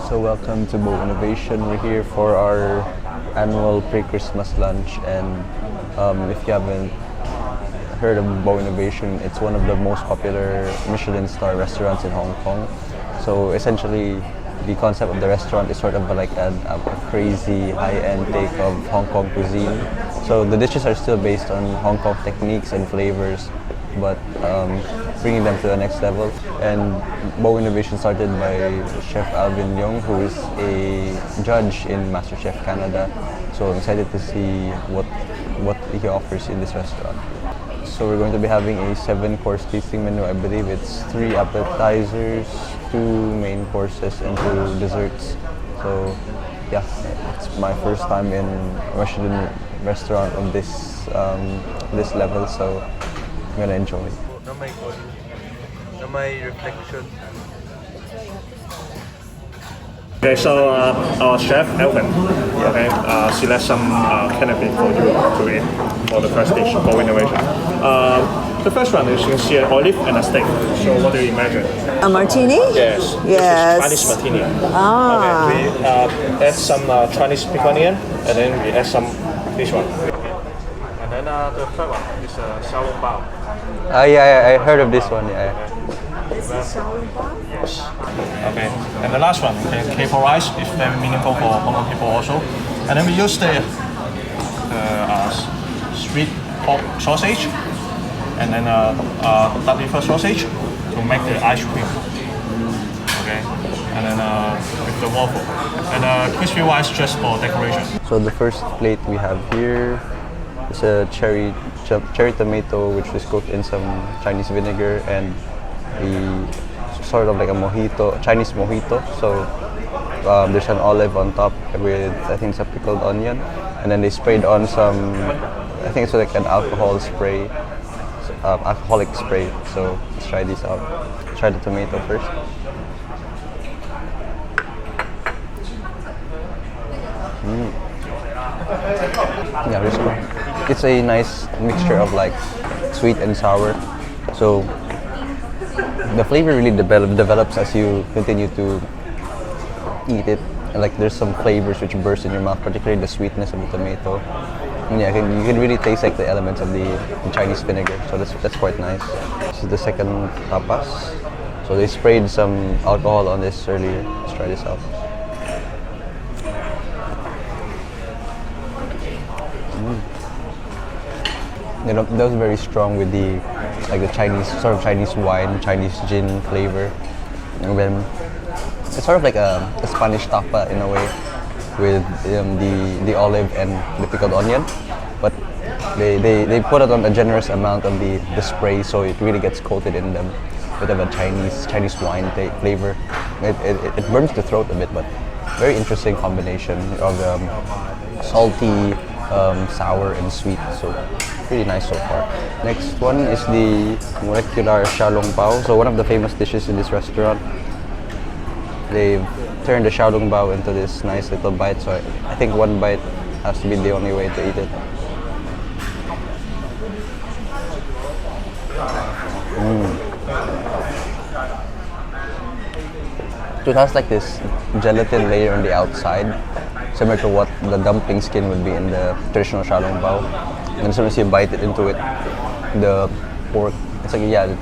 So welcome to Bow Innovation. We're here for our annual pre-Christmas lunch, and if you haven't heard of Bow Innovation, it's one of the most popular Michelin-Starred restaurants in Hong Kong. So essentially, the concept of the restaurant is sort of like a crazy high-end take of Hong Kong cuisine. So the dishes are still based on Hong Kong techniques and flavors, but bringing them to the next level. And Bow Innovation started by Chef Alvin Leong, who is a judge in MasterChef Canada. So I'm excited to see what he offers in this restaurant. So we're going to be having a 7-course tasting menu. I believe it's 3 appetizers, 2 main courses, and 2 desserts. So yeah, it's my first time in a Michelin restaurant of this level, so I'm gonna enjoy it. My reflection. Okay, so our chef Alvin, okay, select some canapé for you to eat for the first dish for innovation. The first one is you can see an olive and a steak. So what do you imagine? A martini? Yes. Yes. This is Chinese martini. Ah. Okay, we add some Chinese pickled onion, and then we add some this one. And then the third one is xiaolong bao. Yeah, I heard of this one. Yeah. This is xiaolong bao? Yes. Okay. And the last one, okay, caper rice is very meaningful for Hong Kong people also. And then we use the sweet pork sausage and then dark liver sausage to make the ice cream. Okay. And then with the waffle. And crispy rice just for decoration. So the first plate we have here is a cherry tomato, which is cooked in some Chinese vinegar, and sort of like a mojito, Chinese mojito. So there's an olive on top with, I think it's a pickled onion, and then they sprayed on some, I think it's like an alcoholic spray. So let's try this out. Try the tomato first. Yeah, this one. It's a nice mixture of like sweet and sour. So the flavor really develops as you continue to eat it. And like there's some flavors which burst in your mouth, particularly the sweetness of the tomato. And yeah, you can really taste like the elements of the Chinese vinegar. So that's quite nice. This is the second tapas. So they sprayed some alcohol on this earlier. Let's try this out. You know, that was very strong with the Chinese sort of Chinese wine, Chinese gin flavor, and then it's sort of like a Spanish tapa in a way, with the olive and the pickled onion, but they put it on a generous amount of the spray, so it really gets coated in them, bit of a Chinese wine flavor. It burns the throat a bit, but very interesting combination of salty, sour and sweet. So pretty nice so far. Next one is the molecular xiaolong bao. So one of the famous dishes in this restaurant. They've turned the xiaolong bao into this nice little bite. So I think one bite has to be the only way to eat it. So it has like this gelatin layer on the outside, similar to what the dumpling skin would be in the traditional xiaolong bao. And as soon as you bite it into it, the pork, it's like, yeah, it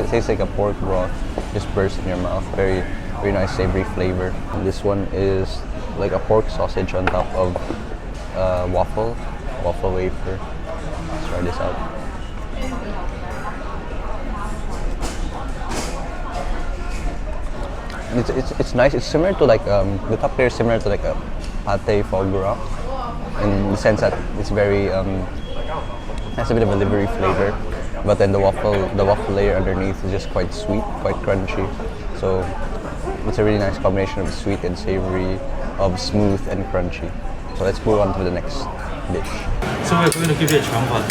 tastes like a pork broth, just bursts in your mouth. Very, very nice savory flavor. And this one is like a pork sausage on top of waffle wafer. Let's try this out. It's nice. It's similar to like the top layer is similar to like a pate foie gras, in the sense that it's very has a bit of a livery flavor, but then the waffle layer underneath is just quite sweet, quite crunchy. So it's a really nice combination of sweet and savory, of smooth and crunchy. So let's move on to the next dish. So we're going to give you a champan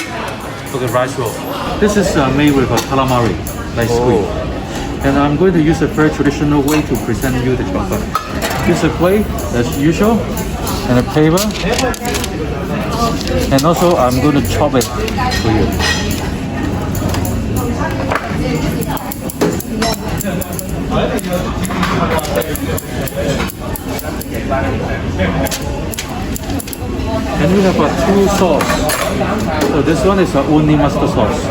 for the rice roll. This is made with a calamari, like squid. And I'm going to use a very traditional way to present you the champan. Use a plate as usual, and a paper. And also I'm going to chop it for you. And we have two sauce. So this one is uni mustard sauce.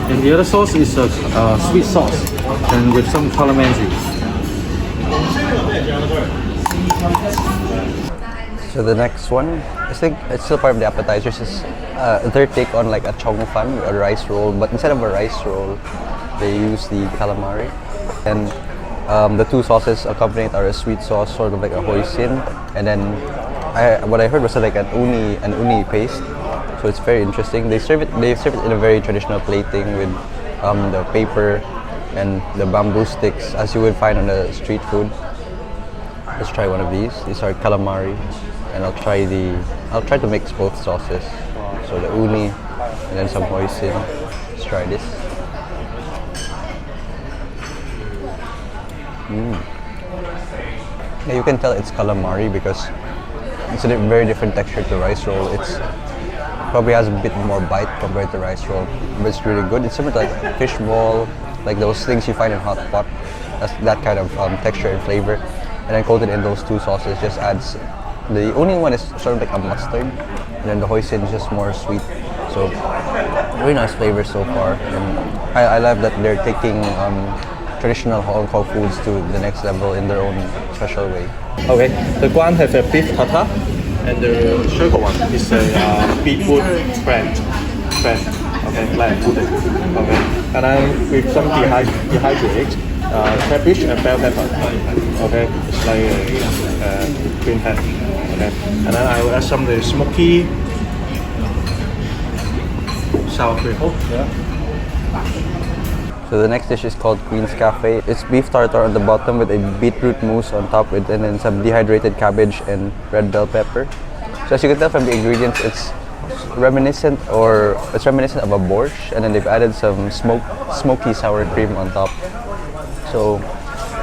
And the other sauce is a sweet sauce and with some calamansi. So the next one, I think it's still part of the appetizers, is their take on like a chong fan, a rice roll, but instead of a rice roll, they use the calamari. And the two sauces accompanied are a sweet sauce, sort of like a hoisin, and then what I heard was like an uni paste. So it's very interesting. They serve it in a very traditional plating with the paper and the bamboo sticks, as you would find on the street food. Let's try one of these. These are calamari, and I'll try to mix both sauces. So the uni and then some hoisin. Let's try this. Yeah, you can tell it's calamari because it's a very different texture to rice roll. It's probably has a bit more bite compared to rice roll, but it's really good. It's similar to like fish ball, like those things you find in hot pot. That's that kind of texture and flavor. And then coated in those two sauces just adds. The only one is sort of like a mustard, and then the hoisin is just more sweet. So very nice flavor so far, and I love that they're taking traditional Hong Kong foods to the next level in their own special way. Okay, the guan have a beef tartar, and the sugar one is a beetroot bread. Okay, like pudding. Okay, and then with some dehydrated cabbage and bell pepper. Okay, it's like green pepper. Okay, and then I will add some of the smoky sour cream. Oh, yeah. So the next dish is called Queen's Cafe. It's beef tartare on the bottom with a beetroot mousse on top, and then some dehydrated cabbage and red bell pepper. So as you can tell from the ingredients, it's reminiscent of a borscht, and then they've added some smoky sour cream on top. So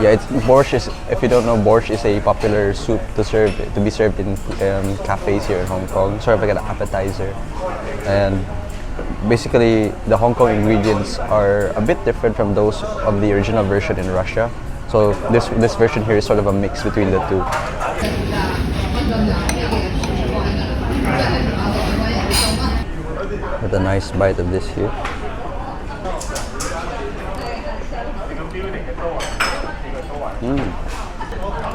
yeah, borscht is, if you don't know, borscht is a popular soup to be served in cafes here in Hong Kong, sort of like an appetizer. And basically, the Hong Kong ingredients are a bit different from those of the original version in Russia. So this version here is sort of a mix between the two. With a nice bite of this here.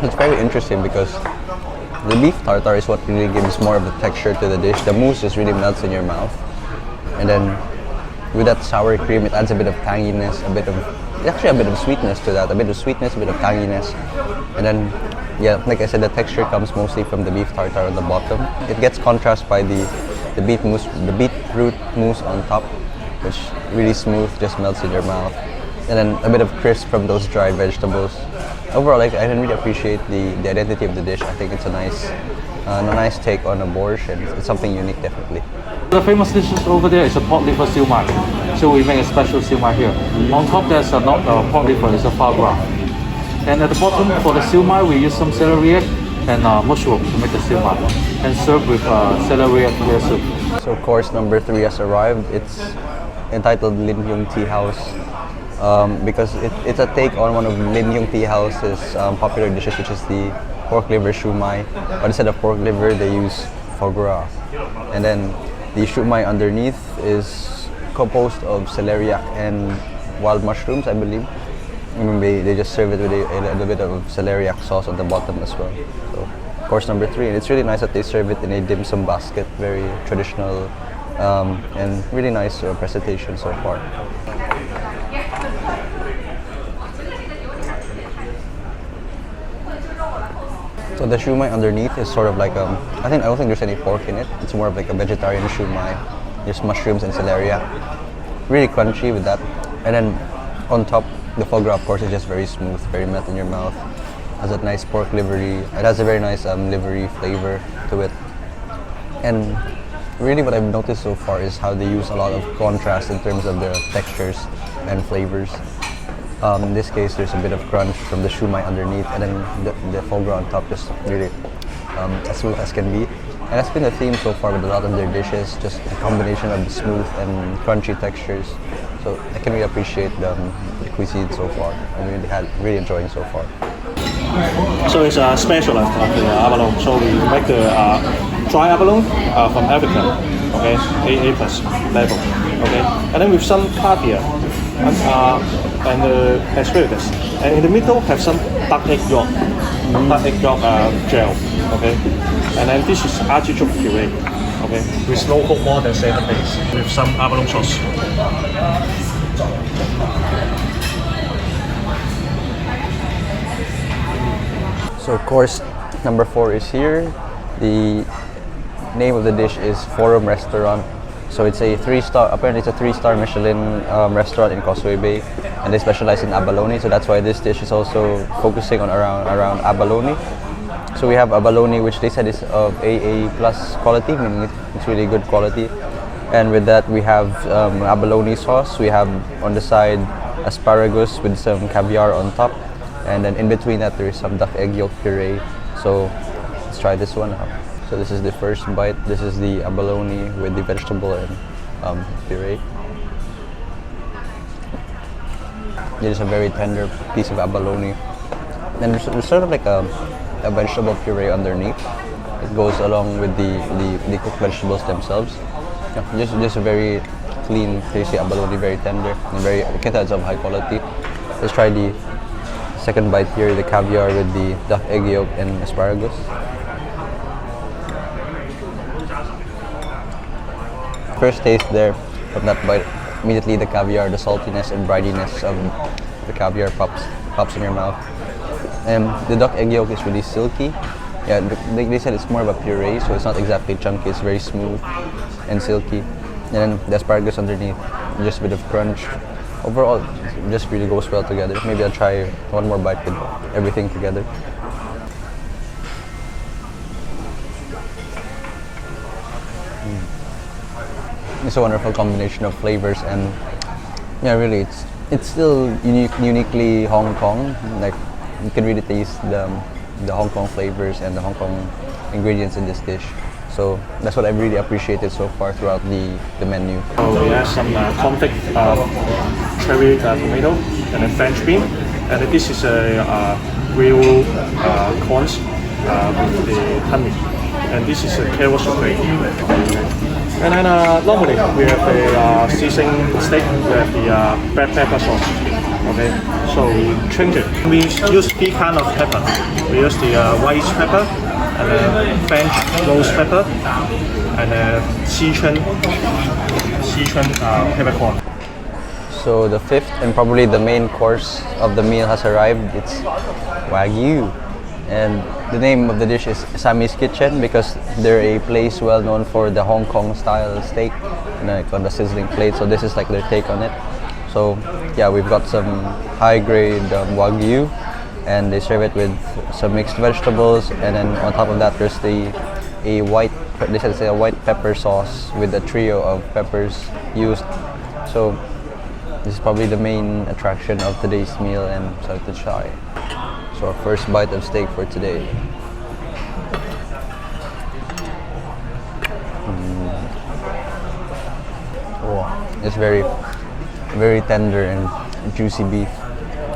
It's very interesting because the beef tartare is what really gives more of the texture to the dish. The mousse just really melts in your mouth. And then with that sour cream, it adds a bit of tanginess, a bit of sweetness to that, a bit of sweetness, a bit of tanginess. And then, yeah, like I said, the texture comes mostly from the beef tartare on the bottom. It gets contrast by the beetroot mousse on top, which really smooth, just melts in your mouth. And then a bit of crisp from those dry vegetables. Overall, I really appreciate the identity of the dish. I think it's a nice take on a borscht, and it's something unique, definitely. The famous dishes over there is a pork liver shumai. So we make a special shumai here. On top there's not pork liver, it's a foie gras. And at the bottom for the shumai we use some celeriac and mushroom to make the shumai, and serve with celeriac beer soup. So course number 3 has arrived. It's entitled Lin Yung Tea House because it's a take on one of Lin Yung Tea House's popular dishes, which is the pork liver shumai. But instead of pork liver, they use foie gras. And then the shumai underneath is composed of celeriac and wild mushrooms, I believe. And they just serve it with a little bit of celeriac sauce on the bottom as well. So course number 3, and it's really nice that they serve it in a dim sum basket, very traditional and really nice presentation so far. So the shumai underneath is sort of like I don't think there's any pork in it. It's more of like a vegetarian shumai. There's mushrooms and celeriac. Really crunchy with that. And then on top, the foie gras, of course, is just very smooth, very melt in your mouth. Has a nice pork livery. It has a very nice livery flavor to it. And really what I've noticed so far is how they use a lot of contrast in terms of the textures and flavors. In this case, there's a bit of crunch from the shumai underneath, and then the foie gras on top is really as smooth as can be. And that's been the theme so far with a lot of their dishes, just a combination of the smooth and crunchy textures. So I can really appreciate the cuisine so far. I'm really enjoying so far. So it's a specialist of the abalone. So we make the dry abalone from Africa, okay, AA plus level, okay, and then with some caviar and asparagus, and in the middle have some duck egg yolk, gel, okay, and then this is artichoke puree, okay, with slow cook more than 7 days with some abalone sauce. So course number 4 is here. The name of the dish is Forum Restaurant. So it's a 3-star, apparently it's a 3-star Michelin restaurant in Causeway Bay, and they specialize in abalone. So that's why this dish is also focusing on around abalone. So we have abalone, which they said is of AA plus quality, meaning it's really good quality. And with that we have abalone sauce. We have on the side asparagus with some caviar on top. And then in between that there is some duck egg yolk puree. So let's try this one out. So this is the first bite. This is the abalone with the vegetable and puree. It is a very tender piece of abalone. And there's sort of like a vegetable puree underneath. It goes along with the cooked vegetables themselves. Yeah, just a very clean, tasty abalone, very tender and very, I can tell it's of high quality. Let's try the second bite here, the caviar with the duck egg yolk and asparagus. First taste there from that bite, immediately the caviar, the saltiness and brininess of the caviar pops in your mouth. And the duck egg yolk is really silky. Yeah, they said it's more of a puree, so it's not exactly chunky, it's very smooth and silky. And then the asparagus underneath, just a bit of crunch. Overall, it just really goes well together. Maybe I'll try one more bite with everything together. It's a wonderful combination of flavors, and yeah, really, it's still uniquely Hong Kong. Like you can really taste the Hong Kong flavors and the Hong Kong ingredients in this dish. So that's what I've really appreciated so far throughout the menu. So we have some confit cherry tomato and a French bean, and this is a grilled corns with the honey, and this is a carrot souffle. And then normally we have a seasoned steak with the black pepper sauce. Okay, so we change it. We use 3 kinds of pepper. We use the white pepper, and French rose pepper, and Sichuan peppercorn. So the 5th and probably the main course of the meal has arrived. It's Wagyu. And the name of the dish is Sammy's Kitchen because they're a place well known for the Hong Kong style steak, like on the sizzling plate. So this is like their take on it. So yeah, we've got some high grade Wagyu, and they serve it with some mixed vegetables, and then on top of that there's a white pepper sauce with a trio of peppers used. So this is probably the main attraction of today's meal, and so to try. So our first bite of steak for today. Oh, it's very tender and juicy beef.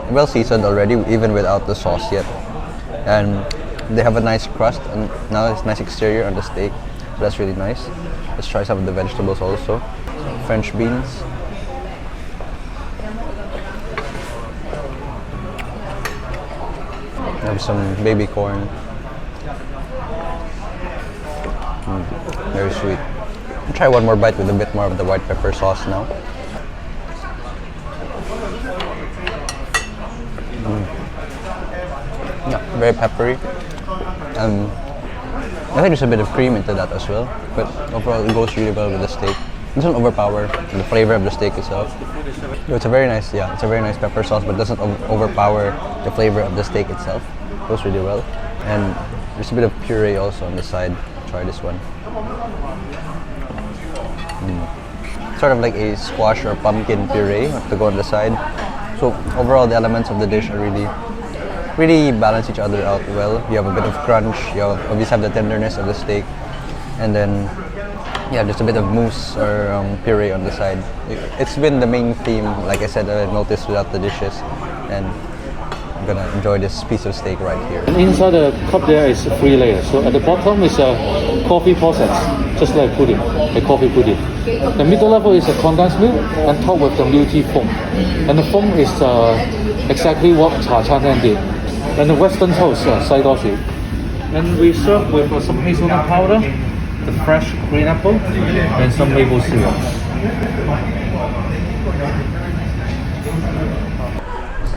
Well seasoned already, even without the sauce yet. And they have a nice crust, and now it's nice exterior on the steak. So that's really nice. Let's try some of the vegetables also. French beans. Have some baby corn. Very sweet. I'll try one more bite with a bit more of the white pepper sauce now. Yeah, very peppery. I think there's a bit of cream into that as well, but overall it goes really well with the steak. It doesn't overpower the flavor of the steak itself. It's a very nice pepper sauce, but it doesn't overpower the flavor of the steak itself. It goes really well. And there's a bit of puree also on the side. Try this one. Sort of like a squash or pumpkin puree to go on the side. So overall, the elements of the dish are really balance each other out well. You have a bit of crunch. You obviously have the tenderness of the steak, and then yeah, just a bit of mousse or puree on the side. It's been the main theme, like I said, I noticed without the dishes, and I'm gonna enjoy this piece of steak right here. And inside the cup there is 3 layers. So at the bottom is a coffee process, just like pudding, a coffee pudding. The middle level is a condensed milk, and top with the milk tea foam. And the foam is exactly what Cha Chan Tan did. And the Western toast, 西多士. And we serve with some hazelnut powder, the fresh green apple, and some maple syrup.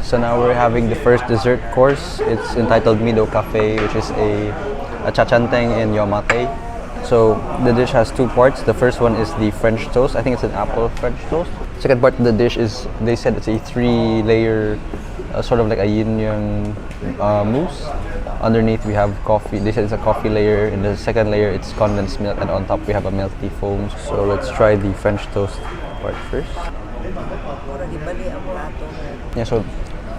So now we're having the first dessert course. It's entitled Mido Cafe, which is a chachanteng in yomate. So the dish has 2 parts. The first one is the French toast. I think it's an apple French toast. Second part of the dish is, they said it's a 3-layer, sort of like a yin-yang mousse. Underneath we have coffee. They said it's a coffee layer. In the second layer it's condensed milk, and on top we have a milk tea foam. So let's try the French toast part first. Yeah, so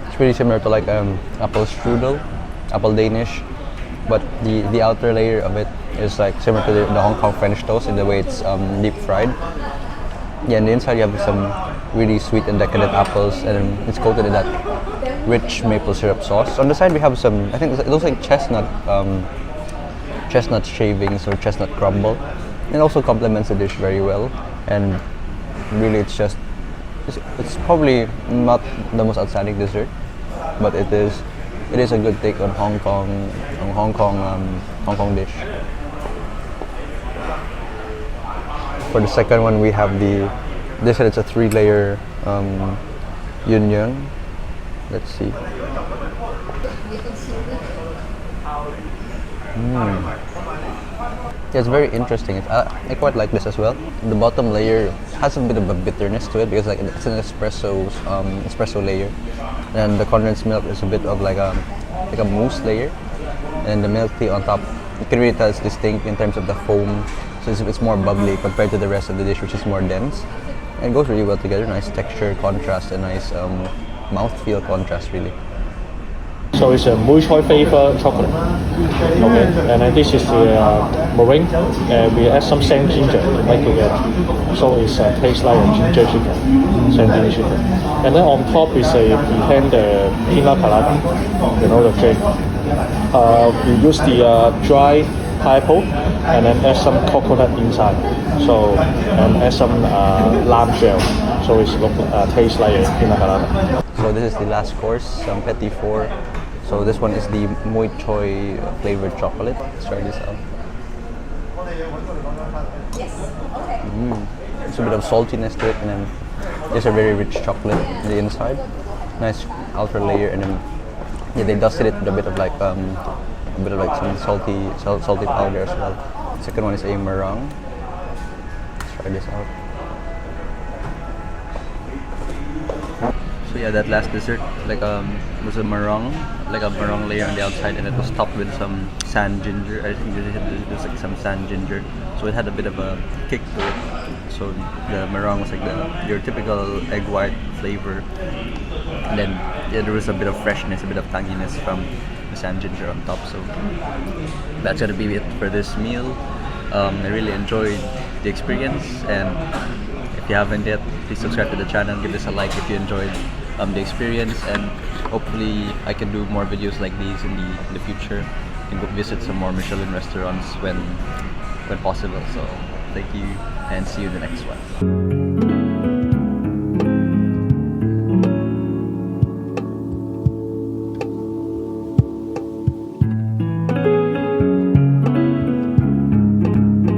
it's pretty similar to like apple strudel, apple Danish, but the outer layer of it is like similar to the Hong Kong French toast in the way it's deep fried. Yeah, and the inside you have some really sweet and decadent apples, and it's coated in that rich maple syrup sauce. On the side we have some, I think it looks like chestnut shavings or chestnut crumble. It also complements the dish very well, and really it's probably not the most outstanding dessert, but it is a good take on Hong Kong dish. For the second one we have they said it's a 3-layer yun yun. Let's see. Yeah, it's very interesting. I quite like this as well. The bottom layer has a bit of a bitterness to it because like it's an espresso layer, and the condensed milk is a bit of like a mousse layer, and the milk tea on top. You can really tell it's distinct in terms of the foam. So it's more bubbly compared to the rest of the dish, which is more dense. And it goes really well together. Nice texture contrast and nice mouthfeel contrast, really. So it's a mui choy flavor chocolate. Okay, and then this is the meringue. We add some sand ginger right together. So it tastes like a ginger chicken, sand ginger chicken. And then on top is a pecan pina colada, you know the cake. We use the dry pineapple and then add some coconut inside. So and add some lamb shell. So it tastes like a pina colada. So this is the last course, some Petit 4. So this one is the Mui Choy flavored chocolate. Let's try this out. It's a bit of saltiness to it, and then there's a very rich chocolate on the inside. Nice outer layer, and then yeah, they dusted it with a bit of some salty powder as well. The second one is a meringue. Let's try this out. So yeah, that last dessert was a meringue, like a meringue layer on the outside, and it was topped with some sand ginger. I think there's like some sand ginger, so it had a bit of a kick to it. So the meringue was like your typical egg white flavor, and then yeah, there was a bit of freshness, a bit of tanginess from the sand ginger on top. So that's gonna be it for this meal. I really enjoyed the experience, and if you haven't yet, please subscribe to the channel and give this a like if you enjoyed the experience, and hopefully I can do more videos like these in the future, and go visit some more Michelin restaurants when possible. So thank you, and see you in the next one.